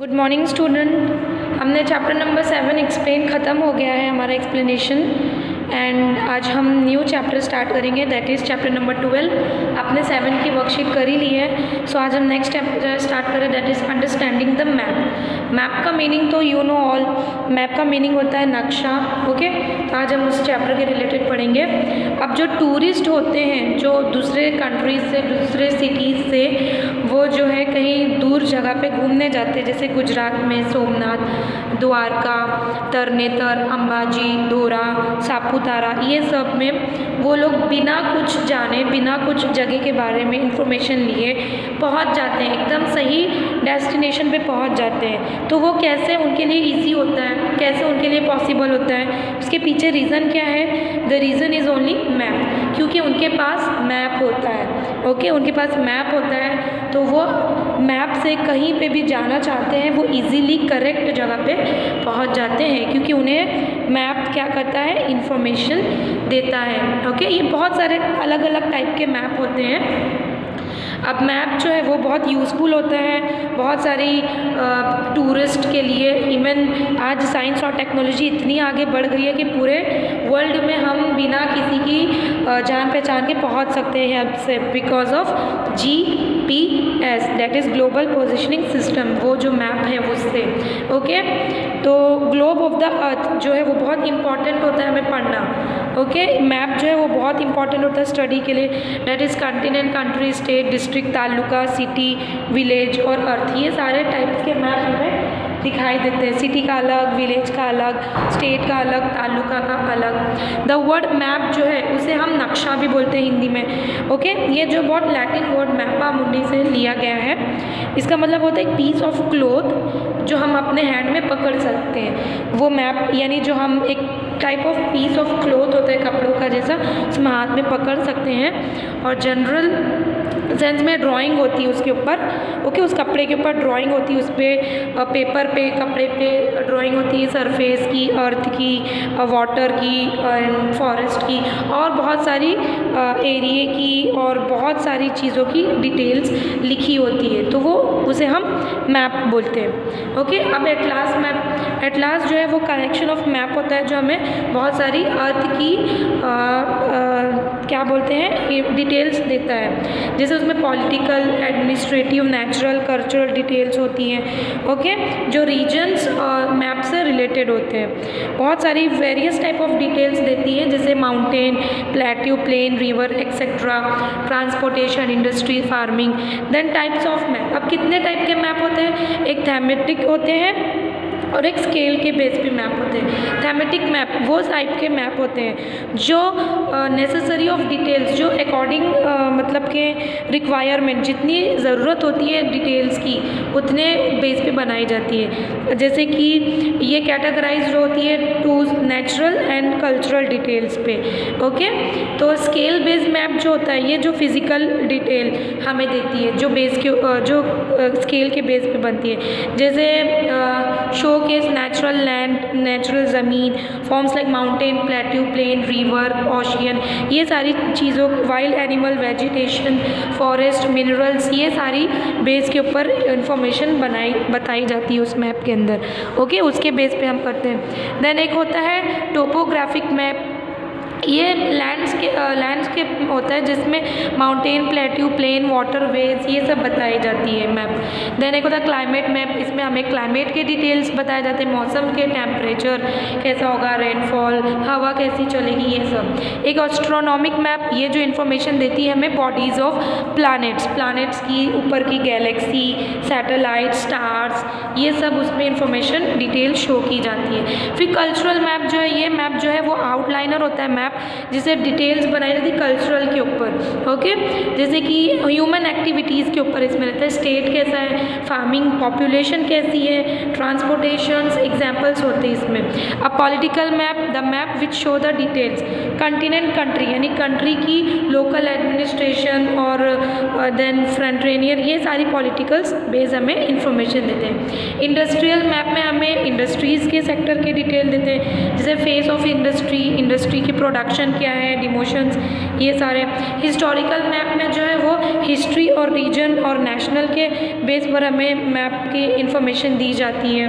Good morning student. हमने chapter number 7 explain ख़त्म हो गया है हमारा एक्सप्लेनेशन एंड आज हम न्यू चैप्टर स्टार्ट करेंगे दैट इज़ चैप्टर नंबर 12। आपने 7 की वर्कशीट कर ही ली है। सो आज हम नेक्स्ट चैप्टर स्टार्ट करें that is understanding the map. Map का मीनिंग तो यू नो ऑल, मैप का मीनिंग होता है नक्शा। ओके, तो आज हम उस चैप्टर के रिलेटेड पढ़ेंगे। अब जो टूरिस्ट होते हैं जो दूसरे कंट्रीज से दूसरे सिटीज़ से वो जो है कहीं दूर जगह पे घूमने जाते हैं, जैसे गुजरात में सोमनाथ, द्वारका, तरनेतर, अंबाजी, डोरा, सापुतारा, ये सब में वो लोग बिना कुछ जाने बिना कुछ जगह के बारे में इंफॉर्मेशन लिए पहुंच जाते हैं, एकदम सही डेस्टिनेशन पे पहुंच जाते हैं। तो वो कैसे उनके लिए इजी होता है, कैसे उनके लिए पॉसिबल होता है, उसके पीछे रीज़न क्या है? The reason is only map, क्योंकि उनके पास मैप होता है। ओके, उनके पास मैप होता है तो वो मैप से कहीं पे भी जाना चाहते हैं वो इजीली करेक्ट जगह पे पहुंच जाते हैं, क्योंकि उन्हें मैप क्या करता है, इंफॉर्मेशन देता है। ओके, ये बहुत सारे अलग अलग टाइप के मैप होते हैं। अब मैप जो है वो बहुत यूज़फुल होता है बहुत सारी टूरिस्ट के लिए। इवन आज साइंस और टेक्नोलॉजी इतनी आगे बढ़ गई है कि पूरे वर्ल्ड में हम बिना किसी की जान पहचान के पहुंच सकते हैं हेल्प से, because of GPS that is global positioning system, वो जो मैप है उससे। ओके, तो ग्लोब ऑफ द अर्थ जो है वो बहुत इंपॉर्टेंट होता है हमें पढ़ना। ओके, मैप जो है वो बहुत इंपॉर्टेंट होता है स्टडी के लिए। That is continent, country, state, district, taluka, city, village और अर्थ, ये सारे टाइप्स के मैप हमें दिखाई देते हैं। सिटी का अलग, विलेज का अलग, स्टेट का अलग, तालुका का अलग। द वर्ड मैप जो है उसे हम नक्शा भी बोलते हैं हिंदी में। ओके, ये जो बहुत लैटिन वर्ड मैपा मुंडी से लिया गया है, इसका मतलब होता है एक पीस ऑफ क्लोथ जो हम अपने हैंड में पकड़ सकते हैं। वो मैप यानी जो हम एक type of peace of cloth होता है कपड़ों का जैसा, उसमें हाथ में पकड़ सकते हैं और जनरल सेंस में ड्राइंग होती है उसके ऊपर। ओके, उस कपड़े के ऊपर ड्राइंग होती है, उस पर पेपर पे कपड़े पे ड्राइंग होती है सरफेस की, अर्थ की, वाटर की, फॉरेस्ट की और बहुत सारी एरिए की और बहुत सारी चीज़ों की डिटेल्स लिखी होती है, तो वो उसे हम मैप बोलते हैं। ओके, अब एटलास मैप, एटलास जो है वो कलेक्शन ऑफ मैप होता है जो हमें बहुत सारी अर्थ की क्या बोलते हैं डिटेल्स देता है, जैसे उसमें political, administrative, natural, cultural details होती हैं। ओके, जो रीजन्स मैप से रिलेटेड होते हैं, बहुत सारी वेरियस टाइप ऑफ डिटेल्स देती है, जैसे mountain, plateau, plain, river etcetera, transportation, industry, farming. Then types of map, अब कितने टाइप के मैप होते हैं? एक थीमेटिक होते हैं और एक स्केल के बेस पे मैप होते हैं। थीमेटिक मैप वो टाइप के मैप होते हैं जो नेसेसरी ऑफ डिटेल्स, जो अकॉर्डिंग मतलब के रिक्वायरमेंट, जितनी ज़रूरत होती है डिटेल्स की उतने बेस पे बनाई जाती है। जैसे कि ये कैटेगराइज होती है to natural and cultural details पे। ओके, तो स्केल बेस्ड मैप जो होता है ये जो फिज़िकल डिटेल हमें देती है, जो बेस के जो स्केल के बेस पे बनती है, जैसे showcase natural land, natural ज़मीन, forms like mountain, plateau, plain, river, ocean, ये सारी चीज़ों, wild animal, vegetation, forest, minerals, ये सारी बेस के ऊपर इंफॉर्मेशन बताई जाती है उस मैप के अंदर। ओके, उसके बेस पे हम करते हैं। देन एक होता है टोपोग्राफिक मैप, ये लैंडस्केप होता है जिसमें माउंटेन, प्लेट्यू, प्लेन, वाटरवेज ये सब बताई जाती है मैप। देन एक होता है क्लाइमेट मैप, इसमें हमें क्लाइमेट के डिटेल्स बताए जाते हैं, मौसम के, टेम्परेचर कैसा होगा, रेनफॉल, हवा कैसी चलेगी, ये सब। एक एस्ट्रोनॉमिक मैप, ये जो इन्फॉर्मेशन देती है हमें बॉडीज़ ऑफ प्लैनेट्स, प्लैनेट्स की ऊपर की गैलेक्सी, सैटेलाइट, स्टार्स, ये सब उसमें इंफॉर्मेशन डिटेल शो की जाती है। फिर कल्चरल मैप जो है, ये मैप जो है वो आउटलाइनर होता है मैप, जिसे डिटेल्स बनाई जाती है कल्चरल के ऊपर। ओके, जैसे कि ह्यूमन एक्टिविटीज़ के ऊपर इसमें रहता है, स्टेट कैसा है, फार्मिंग, पॉपुलेशन कैसी है, ट्रांसपोर्टेशन, एग्जाम्पल्स होते हैं इसमें। अब political map, the map which show the details, continent, country यानी कंट्री की लोकल एडमिनिस्ट्रेशन और देन फ्रंटेनियर, ये सारी पॉलिटिकल्स बेस हमें इंफॉर्मेशन देते हैं। इंडस्ट्रियल मैप में हमें इंडस्ट्रीज़ के सेक्टर के डिटेल देते हैं, जैसे फेस ऑफ इंडस्ट्री, इंडस्ट्री की प्रोडक्ट प्रोडक्शन क्या है, डिमोशंस, ये सारे। हिस्टोरिकल मैप में जो है वो हिस्ट्री और रीजन और नेशनल के बेस पर हमें मैप की इंफॉर्मेशन दी जाती है।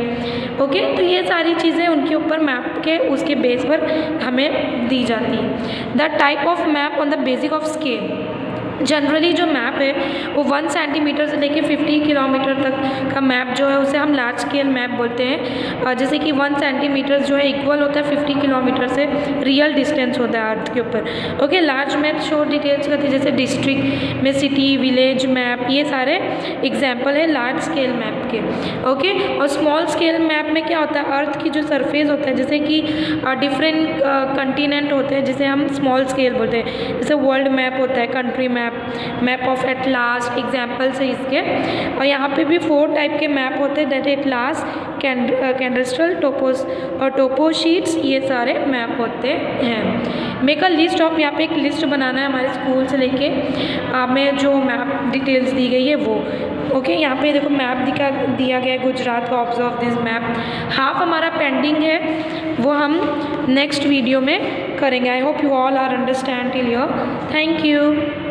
ओके, तो ये सारी चीज़ें उनके ऊपर मैप के उसके बेस पर हमें दी जाती है। The type of map on the basic of scale. Generally जो मैप है वो 1 सेंटीमीटर से लेके 50 किलोमीटर तक का मैप जो है उसे हम लार्ज स्केल मैप बोलते हैं। जैसे कि 1 सेंटीमीटर जो है इक्वल होता है 50 किलोमीटर से रियल डिस्टेंस होता है अर्थ के ऊपर। Okay, large map show details करते हैं, जैसे डिस्ट्रिक्ट में सिटी, विलेज मैप, ये सारे एग्जाम्पल है लार्ज स्केल मैप के। ओके, और स्मॉल स्केल मैप में क्या होता है, अर्थ की जो सरफेस होता है, जैसे कि डिफरेंट कंटिनेंट होते हैं जिसे हम स्मॉल स्केल बोलते हैं। जैसे वर्ल्ड मैप होता है, country map, map of atlas, examples है इसके। और यहाँ पे भी 4 टाइप के मैप होते हैं, दैट एटलास, कैडेस्ट्रल, टोपोस और टोपो शीट्स, ये सारे मैप होते हैं। मेक अ लिस्ट ऑफ, यहाँ पे एक लिस्ट बनाना है हमारे स्कूल से लेके में जो मैप डिटेल्स दी गई है वो। ओके, यहाँ पे देखो मैप दिया गया है गुजरात का। Observe this map. हाफ हमारा पेंडिंग है, वो हम नेक्स्ट वीडियो में करेंगे। I hope you all are understand till here. Thank you.